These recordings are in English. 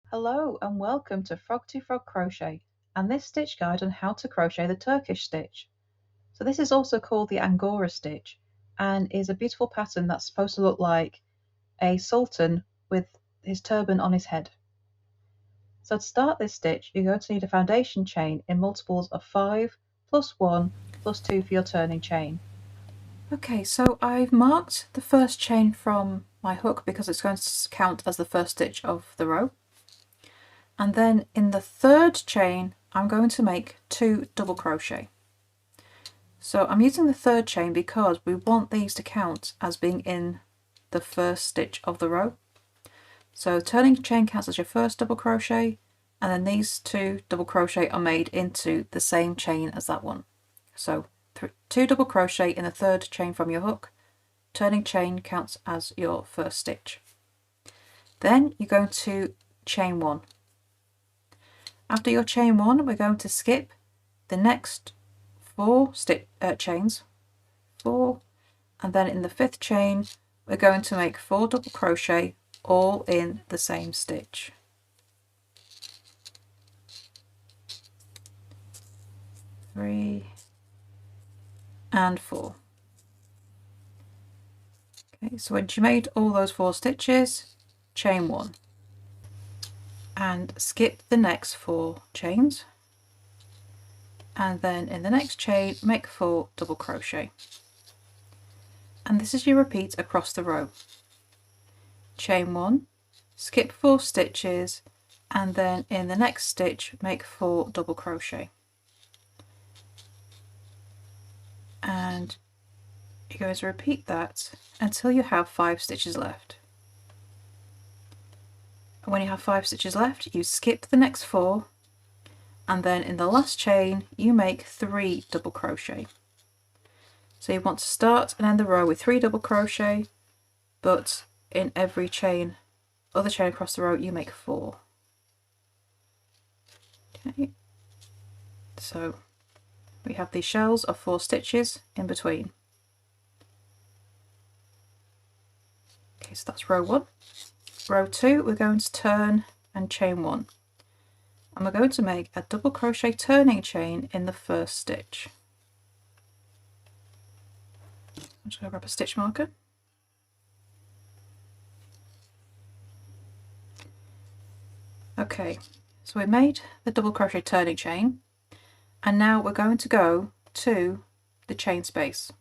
Hello and welcome to Frog Crochet and this stitch guide on how to crochet the Turkish stitch. So this is also called the Angora stitch and is a beautiful pattern that's supposed to look like a sultan with his turban on his head. So to start this stitch you're going to need a foundation chain in multiples of 5 plus 1 plus 2 for your turning chain. Okay, so I've marked the first chain from my hook because it's going to count as the first stitch of the row. And then in the third chain, I'm going to make 2 double crochet. So I'm using the third chain because we want these to count as being in the first stitch of the row. So turning chain counts as your first double crochet, and then these 2 double crochet are made into the same chain as that one. So 2 double crochet in the third chain from your hook, turning chain counts as your first stitch. Then you're going to chain 1. After your chain 1, we're going to skip the next 4 chains, 4, and then in the 5th chain we're going to make 4 double crochet all in the same stitch. Three and 4. Okay, so once you made all those 4 stitches, chain 1 and skip the next 4 chains, and then in the next chain make 4 double crochet, and this is your repeat across the row. Chain 1, skip 4 stitches, and then in the next stitch make 4 double crochet, and you're going to repeat that until you have 5 stitches left. And when you have 5 stitches left, you skip the next 4, and then in the last chain you make 3 double crochet. So you want to start and end the row with 3 double crochet, but in every other chain across the row you make 4. Okay, so we have these shells of 4 stitches in between. Okay, so that's row 1. Row 2, we're going to turn and chain 1, and we're going to make a double crochet turning chain in the first stitch. I'm just going to grab a stitch marker. Okay, so we made the double crochet turning chain, and now we're going to go to the chain space,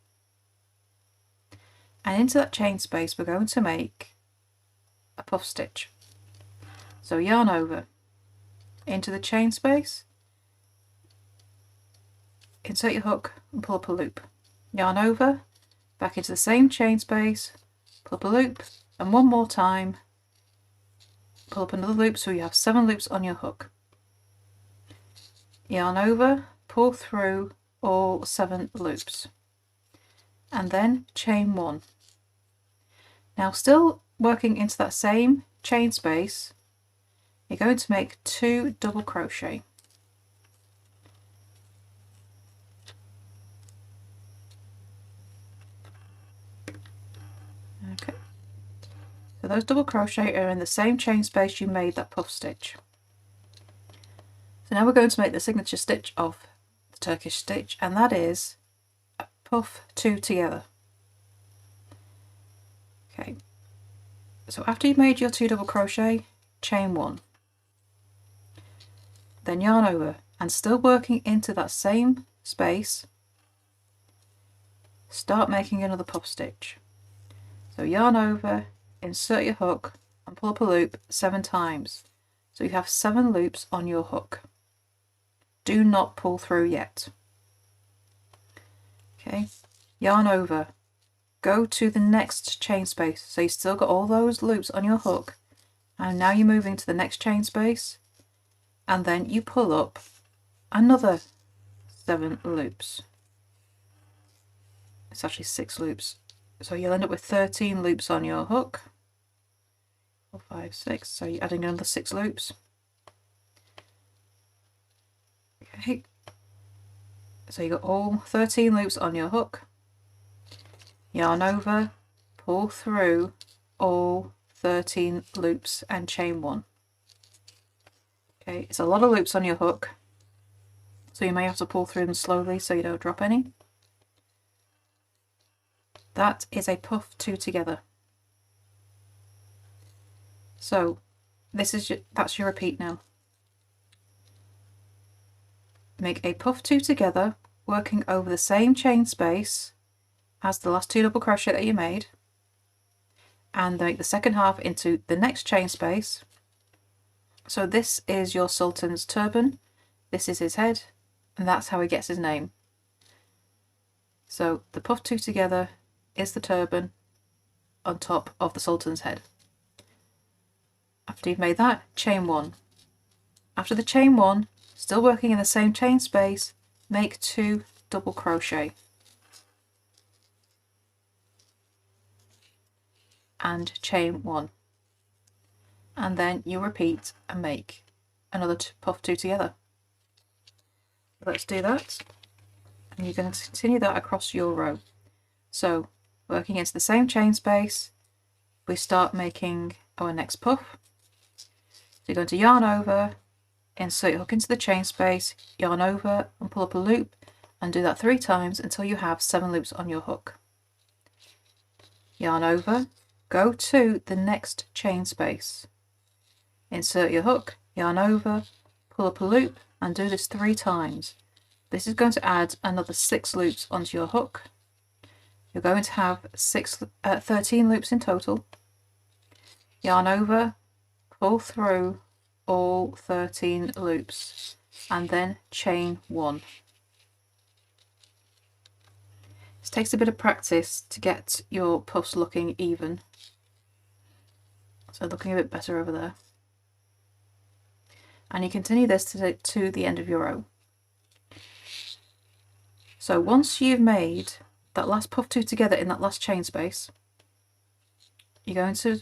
and into that chain space we're going to make a puff stitch. So yarn over into the chain space, insert your hook and pull up a loop, yarn over, back into the same chain space, pull up a loop, and one more time pull up another loop, so you have 7 loops on your hook. Yarn over, pull through all 7 loops, and then chain 1. Now still working into that same chain space, you're going to make 2 double crochet. Okay, so those double crochet are in the same chain space you made that puff stitch. So now we're going to make the signature stitch of the Turkish stitch, and that is a puff 2 together. Okay, so after you've made your 2 double crochet, chain 1, then yarn over, and still working into that same space, start making another puff stitch. So yarn over, insert your hook and pull up a loop 7 times. So you have 7 loops on your hook. Do not pull through yet. Okay, yarn over, go to the next chain space. So you've still got all those loops on your hook, and now you're moving to the next chain space, and then you pull up another 7 loops. It's actually 6 loops. So you'll end up with 13 loops on your hook. 4, 5, 6. So you're adding another 6 loops. Okay. So you got all 13 loops on your hook. Yarn over, pull through all 13 loops and chain 1. Okay, it's a lot of loops on your hook, so you may have to pull through them slowly so you don't drop any. That is a puff 2 together. So that's your repeat now. Make a puff 2 together, working over the same chain space as the last 2 double crochet that you made, and make the second half into the next chain space. So this is your sultan's turban, this is his head, and that's how he gets his name. So the puff 2 together is the turban on top of the sultan's head. After you've made that, chain 1. After the chain 1, still working in the same chain space, make 2 double crochet. And chain 1. And then you repeat and make another puff 2 together. Let's do that. And you're going to continue that across your row. So working into the same chain space, we start making our next puff. So you're going to yarn over, insert your hook into the chain space, yarn over and pull up a loop, and do that 3 times until you have 7 loops on your hook. Yarn over, go to the next chain space, insert your hook, yarn over, pull up a loop, and do this 3 times. This is going to add another 6 loops onto your hook. You're going to have 13 loops in total. Yarn over, pull through all 13 loops, and then chain 1. This takes a bit of practice to get your puffs looking even. So looking a bit better over there. And you continue this to the end of your row. So once you've made that last puff 2 together in that last chain space, you're going to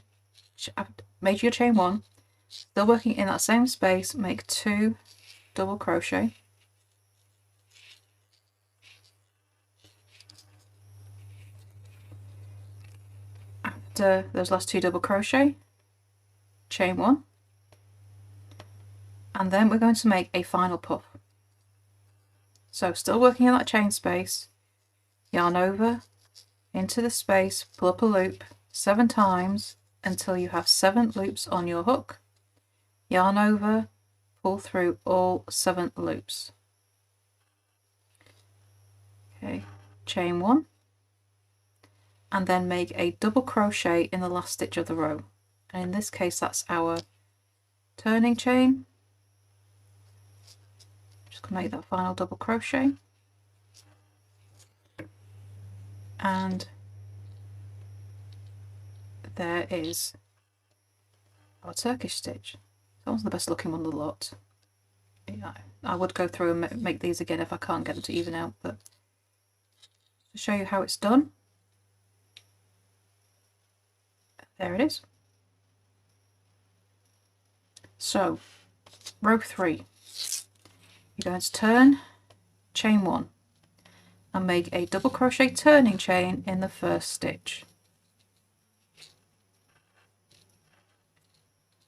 make your chain 1, still working in that same space, make 2 double crochet. After those last 2 double crochet, chain 1, and then we're going to make a final puff. So still working in that chain space, yarn over into the space, pull up a loop 7 times until you have 7 loops on your hook, yarn over, pull through all 7 loops. Okay, chain 1, and then make a double crochet in the last stitch of the row, and in this case that's our turning chain. Just gonna make that final double crochet, and there is our Turkish stitch. That one's the best looking one of the lot. Yeah, I would go through and make these again if I can't get them to even out, but to show you how it's done, there it is. So row 3, you're going to turn, chain 1, and make a double crochet turning chain in the first stitch.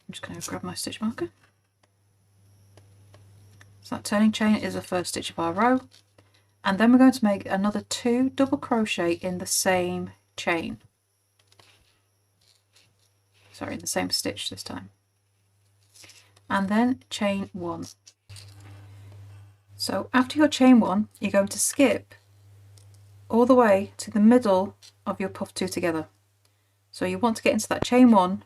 I'm just going to grab my stitch marker. So that turning chain is the first stitch of our row, and then we're going to make another 2 double crochet in the same chain. Sorry, in the same stitch this time. And then chain 1. So after your chain 1, you're going to skip all the way to the middle of your puff 2 together. So you want to get into that chain 1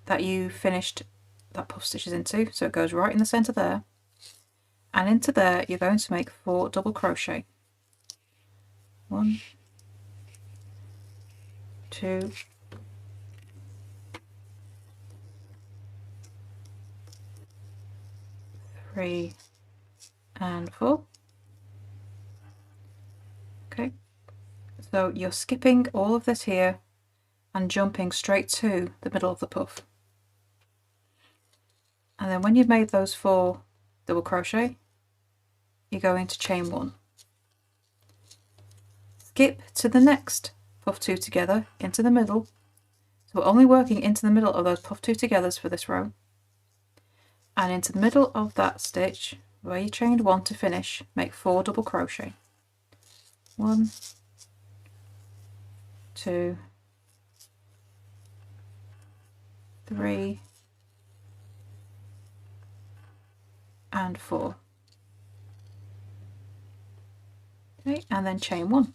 that you finished that puff stitches into, so it goes right in the center there, and into there you're going to make 4 double crochet. 1, 2, 3, and 4. Okay, so you're skipping all of this here and jumping straight to the middle of the puff. And then when you've made those 4 double crochet, you go into chain 1. Skip to the next puff 2 together into the middle. So we're only working into the middle of those puff 2 togethers for this row. and into the middle of that stitch where you chained 1 to finish, make 4 double crochet. 1, 2, 3 and 4. Okay, and then chain 1,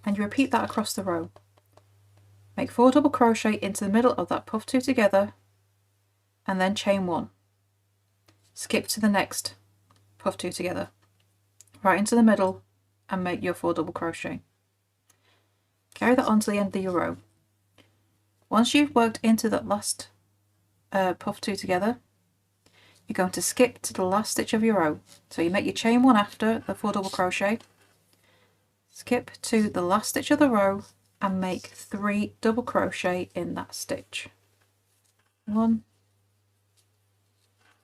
and you repeat that across the row. Make 4 double crochet into the middle of that puff 2 together, and then chain 1. Skip to the next puff 2 together, right into the middle, and make your 4 double crochet. Carry that on to the end of your row. Once you've worked into that last puff 2 together, you're going to skip to the last stitch of your row. So you make your chain 1 after the 4 double crochet, skip to the last stitch of the row, and make 3 double crochet in that stitch. 1,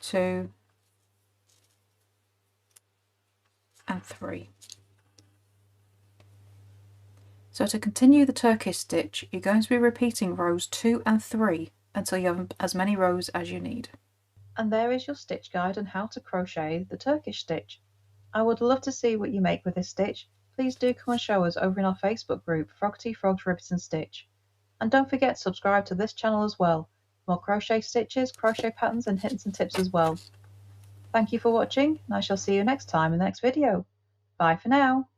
2 and 3. So to continue the Turkish stitch, you're going to be repeating rows 2 and 3 until you have as many rows as you need. And there is your stitch guide on how to crochet the Turkish stitch. I would love to see what you make with this stitch. Please do come and show us over in our Facebook group, Frogty Frogs Ribbons and Stitch. And don't forget to subscribe to this channel as well. More crochet stitches, crochet patterns and hints and tips as well. Thank you for watching, and I shall see you next time in the next video. Bye for now.